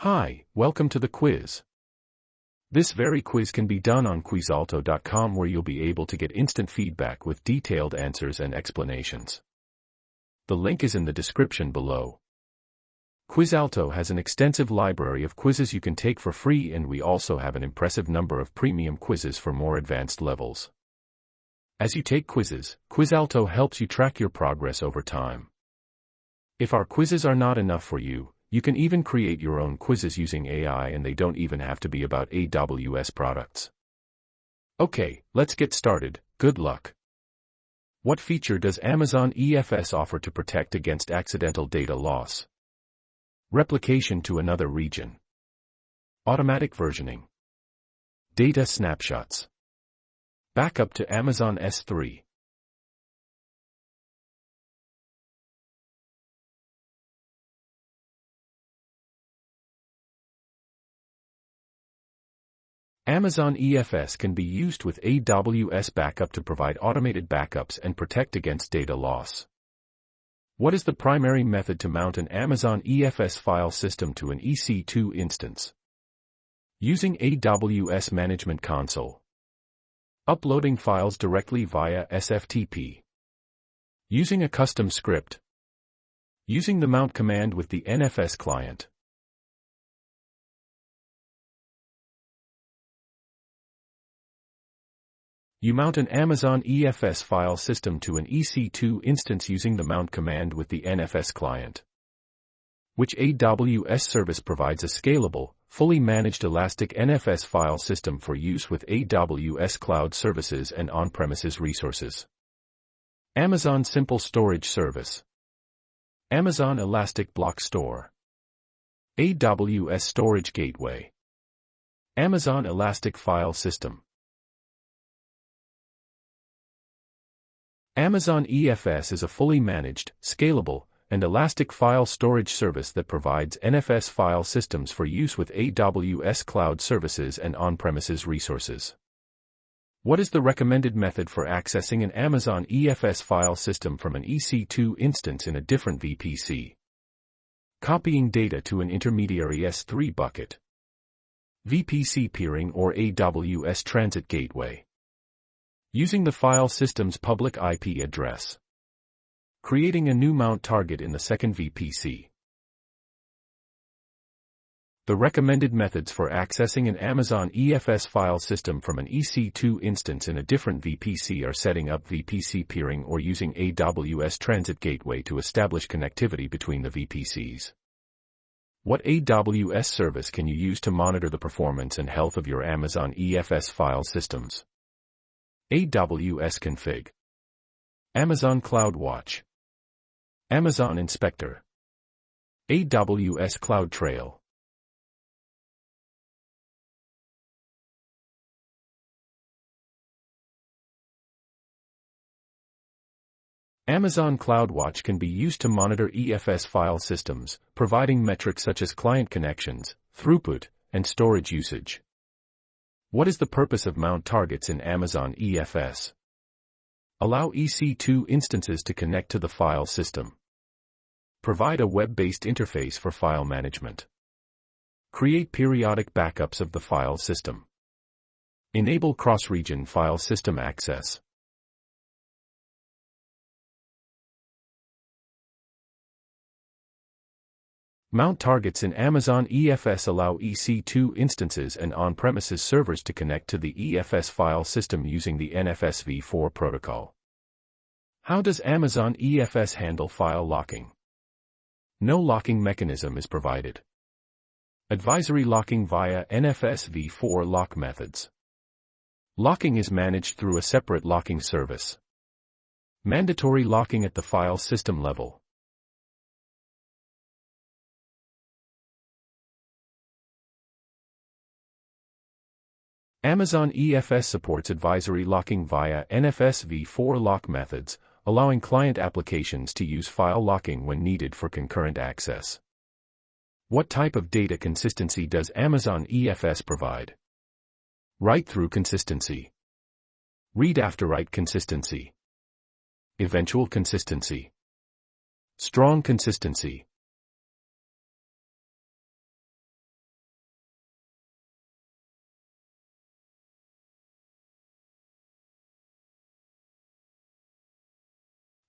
Hi, welcome to the quiz. This very quiz can be done on quizalto.com, where you'll be able to get instant feedback with detailed answers and explanations. The link is in the description below. Quizalto has an extensive library of quizzes you can take for free, and we also have an impressive number of premium quizzes for more advanced levels. As you take quizzes, Quizalto helps you track your progress over time. If our quizzes are not enough for you, you can even create your own quizzes using AI, and they don't even have to be about AWS products. Okay, let's get started. Good luck. What feature does Amazon EFS offer to protect against accidental data loss? Replication to another region. Automatic versioning. Data snapshots. Backup to Amazon S3. Amazon EFS can be used with AWS Backup to provide automated backups and protect against data loss. What is the primary method to mount an Amazon EFS file system to an EC2 instance? Using AWS Management Console. Uploading files directly via SFTP. Using a custom script. Using the mount command with the NFS client. You mount an Amazon EFS file system to an EC2 instance using the mount command with the NFS client. Which AWS service provides a scalable, fully managed elastic NFS file system for use with AWS cloud services and on-premises resources? Amazon Simple Storage Service. Amazon Elastic Block Store. AWS Storage Gateway. Amazon Elastic File System. Amazon EFS is a fully managed, scalable, and elastic file storage service that provides NFS file systems for use with AWS cloud services and on-premises resources. What is the recommended method for accessing an Amazon EFS file system from an EC2 instance in a different VPC? Copying data to an intermediary S3 bucket. VPC peering or AWS Transit Gateway. Using the file system's public IP address. Creating a new mount target in the second VPC. The recommended methods for accessing an Amazon EFS file system from an EC2 instance in a different VPC are setting up VPC peering or using AWS Transit Gateway to establish connectivity between the VPCs. What AWS service can you use to monitor the performance and health of your Amazon EFS file systems? AWS Config. Amazon CloudWatch. Amazon Inspector. AWS CloudTrail. Amazon CloudWatch can be used to monitor EFS file systems, providing metrics such as client connections, throughput, and storage usage. What is the purpose of mount targets in Amazon EFS? Allow EC2 instances to connect to the file system. Provide a web-based interface for file management. Create periodic backups of the file system. Enable cross-region file system access. Mount targets in Amazon EFS allow EC2 instances and on-premises servers to connect to the EFS file system using the NFS v4 protocol. How does Amazon EFS handle file locking? No locking mechanism is provided. Advisory locking via NFS v4 lock methods. Locking is managed through a separate locking service. Mandatory locking at the file system level. Amazon EFS supports advisory locking via NFS v4 lock methods, allowing client applications to use file locking when needed for concurrent access. What type of data consistency does Amazon EFS provide? Write-through consistency. Read-after-write consistency. Eventual consistency. Strong consistency.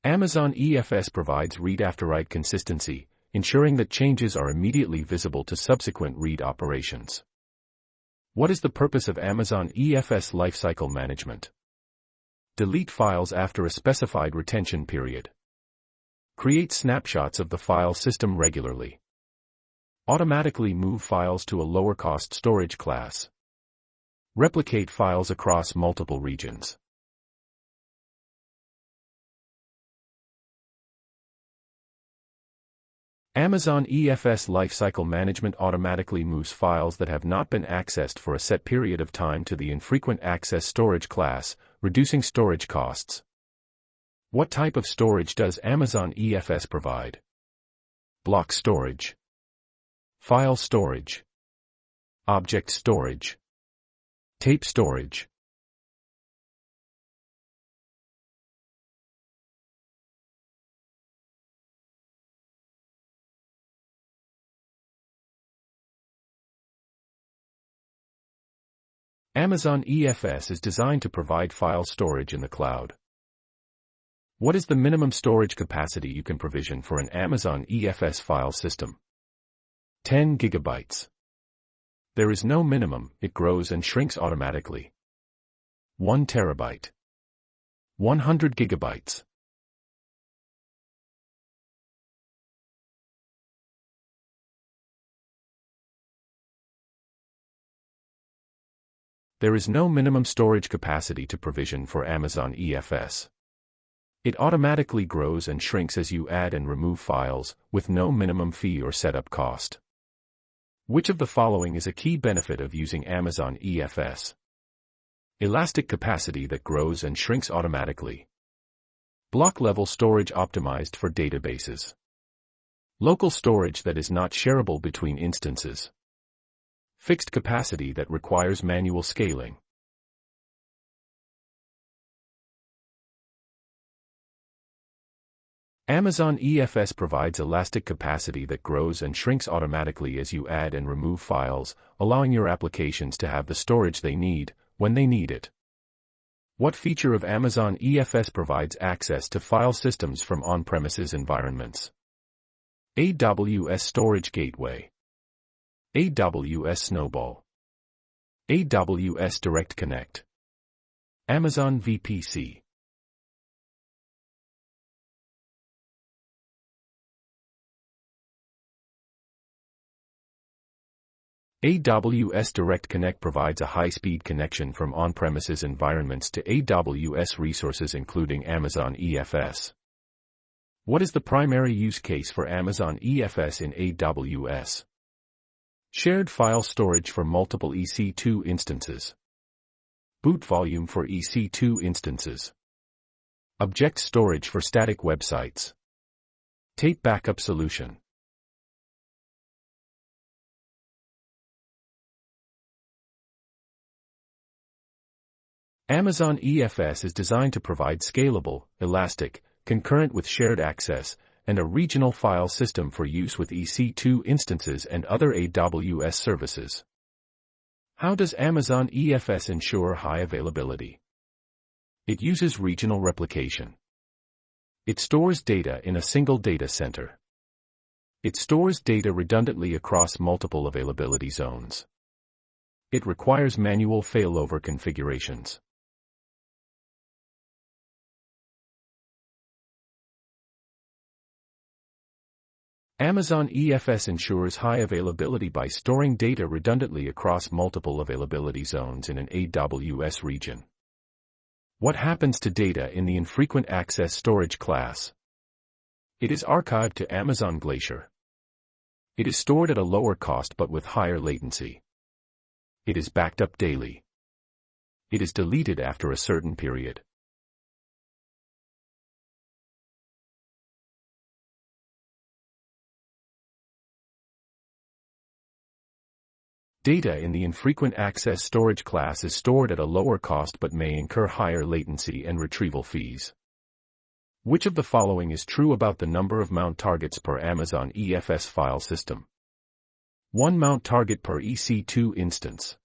Amazon EFS provides read-after-write consistency, ensuring that changes are immediately visible to subsequent read operations. What is the purpose of Amazon EFS lifecycle management? Delete files after a specified retention period. Create snapshots of the file system regularly. Automatically move files to a lower-cost storage class. Replicate files across multiple regions. Amazon EFS Lifecycle Management automatically moves files that have not been accessed for a set period of time to the infrequent access storage class, reducing storage costs. What type of storage does Amazon EFS provide? Block storage, file storage, object storage, tape storage. Amazon EFS is designed to provide file storage in the cloud. What is the minimum storage capacity you can provision for an Amazon EFS file system? 10 gigabytes. There is no minimum, it grows and shrinks automatically. 1 terabyte. 100 gigabytes. There is no minimum storage capacity to provision for Amazon EFS. It automatically grows and shrinks as you add and remove files, with no minimum fee or setup cost. Which of the following is a key benefit of using Amazon EFS? Elastic capacity that grows and shrinks automatically. Block-level storage optimized for databases. Local storage that is not shareable between instances. Fixed capacity that requires manual scaling. Amazon EFS provides elastic capacity that grows and shrinks automatically as you add and remove files, allowing your applications to have the storage they need, when they need it. What feature of Amazon EFS provides access to file systems from on-premises environments? AWS Storage Gateway, AWS Snowball, AWS Direct Connect, Amazon VPC. AWS Direct Connect provides a high-speed connection from on-premises environments to AWS resources including Amazon EFS. What is the primary use case for Amazon EFS in AWS? Shared file storage for multiple EC2 instances. Boot volume for EC2 instances. Object storage for static websites. Tape backup solution. Amazon EFS is designed to provide scalable, elastic, concurrent with shared access, and a regional file system for use with EC2 instances and other AWS services. How does Amazon EFS ensure high availability? It uses regional replication. It stores data in a single data center. It stores data redundantly across multiple availability zones. It requires manual failover configurations. Amazon EFS ensures high availability by storing data redundantly across multiple availability zones in an AWS region. What happens to data in the infrequent access storage class? It is archived to Amazon Glacier. It is stored at a lower cost but with higher latency. It is backed up daily. It is deleted after a certain period. Data in the infrequent access storage class is stored at a lower cost but may incur higher latency and retrieval fees. Which of the following is true about the number of mount targets per Amazon EFS file system? 1 mount target per EC2 instance.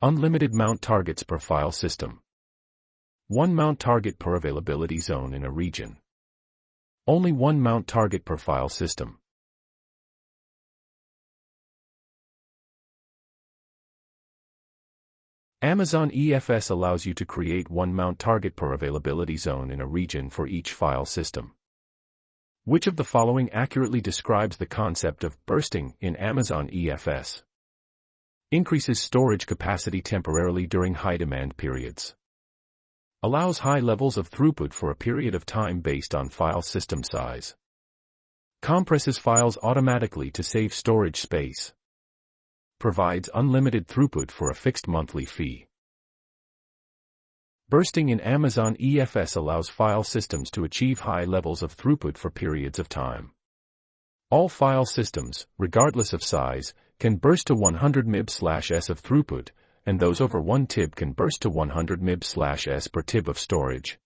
Unlimited mount targets per file system. 1 mount target per availability zone in a region. Only one mount target per file system. Amazon EFS allows you to create one mount target per availability zone in a region for each file system. Which of the following accurately describes the concept of bursting in Amazon EFS? Increases storage capacity temporarily during high demand periods. Allows high levels of throughput for a period of time based on file system size. Compresses files automatically to save storage space. Provides unlimited throughput for a fixed monthly fee. Bursting in Amazon EFS allows file systems to achieve high levels of throughput for periods of time. All file systems, regardless of size, can burst to 100 MB/s of throughput, and those over 1 TB can burst to 100 MB/s per TB of storage.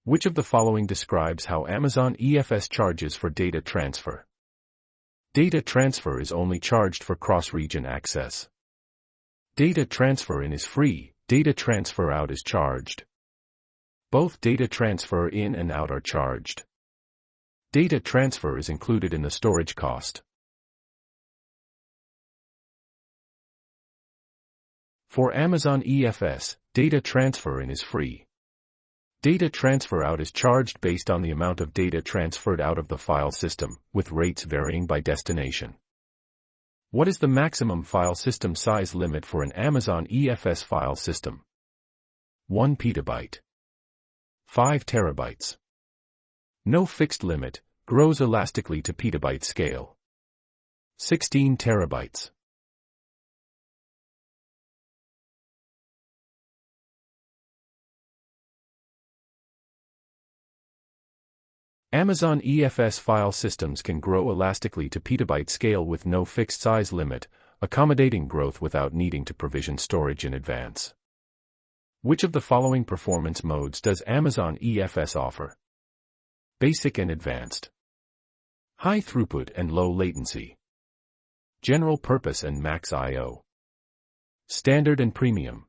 Which of the following describes how Amazon EFS charges for data transfer? Data transfer is only charged for cross-region access. Data transfer in is free, data transfer out is charged. Both data transfer in and out are charged. Data transfer is included in the storage cost. For Amazon EFS, data transfer in is free. Data transfer out is charged based on the amount of data transferred out of the file system, with rates varying by destination. What is the maximum file system size limit for an Amazon EFS file system? 1 petabyte. 5 terabytes. No fixed limit, grows elastically to petabyte scale. 16 terabytes. Amazon EFS file systems can grow elastically to petabyte scale with no fixed size limit, accommodating growth without needing to provision storage in advance. Which of the following performance modes does Amazon EFS offer? Basic and advanced. High throughput and low latency. General purpose and max I/O. Standard and premium.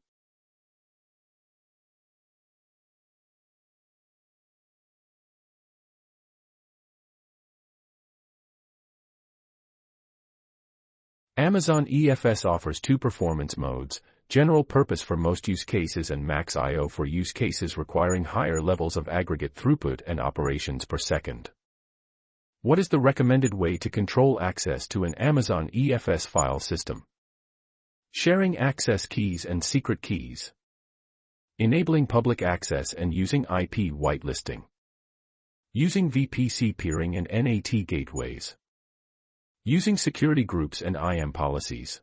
Amazon EFS offers two performance modes, general purpose for most use cases and max I/O for use cases requiring higher levels of aggregate throughput and operations per second. What is the recommended way to control access to an Amazon EFS file system? Sharing access keys and secret keys. Enabling public access and using IP whitelisting. Using VPC peering and NAT gateways. Using security groups and IAM policies.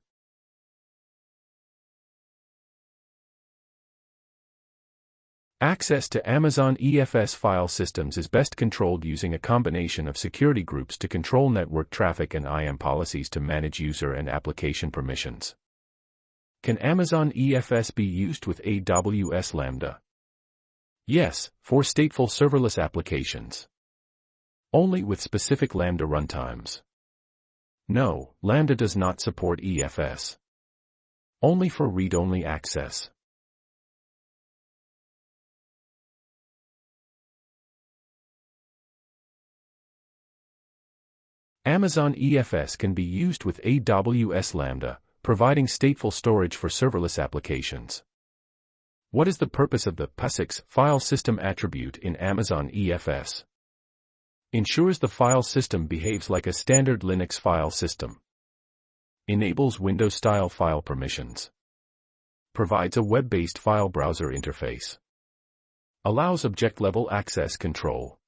Access to Amazon EFS file systems is best controlled using a combination of security groups to control network traffic and IAM policies to manage user and application permissions. Can Amazon EFS be used with AWS Lambda? Yes, for stateful serverless applications. Only with specific Lambda runtimes. No, Lambda does not support EFS. Only for read-only access. Amazon EFS can be used with AWS Lambda, providing stateful storage for serverless applications. What is the purpose of the POSIX file system attribute in Amazon EFS? Ensures the file system behaves like a standard Linux file system. Enables Windows-style file permissions. Provides a web-based file browser interface. Allows object-level access control.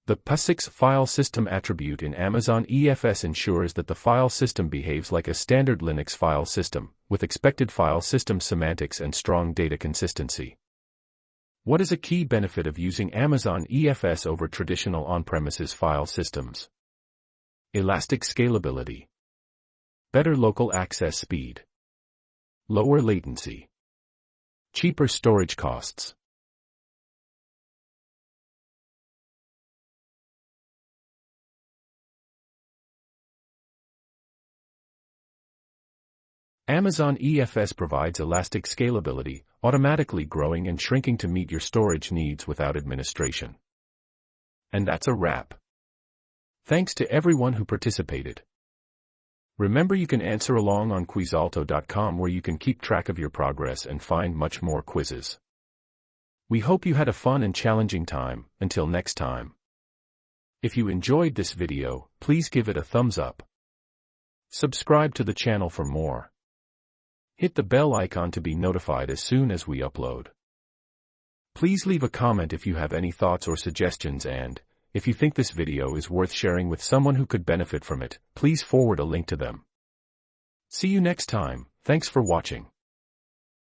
The POSIX file system attribute in Amazon EFS ensures that the file system behaves like a standard Linux file system, with expected file system semantics and strong data consistency. What is a key benefit of using Amazon EFS over traditional on-premises file systems? Elastic scalability. Better local access speed. Lower latency. Cheaper storage costs. Amazon EFS provides elastic scalability, automatically growing and shrinking to meet your storage needs without administration. And that's a wrap. Thanks to everyone who participated. Remember, you can answer along on quizalto.com, where you can keep track of your progress and find much more quizzes. We hope you had a fun and challenging time. Until next time. If you enjoyed this video, please give it a thumbs up. Subscribe to the channel for more. Hit the bell icon to be notified as soon as we upload. Please leave a comment if you have any thoughts or suggestions, and if you think this video is worth sharing with someone who could benefit from it, please forward a link to them. See you next time. Thanks for watching.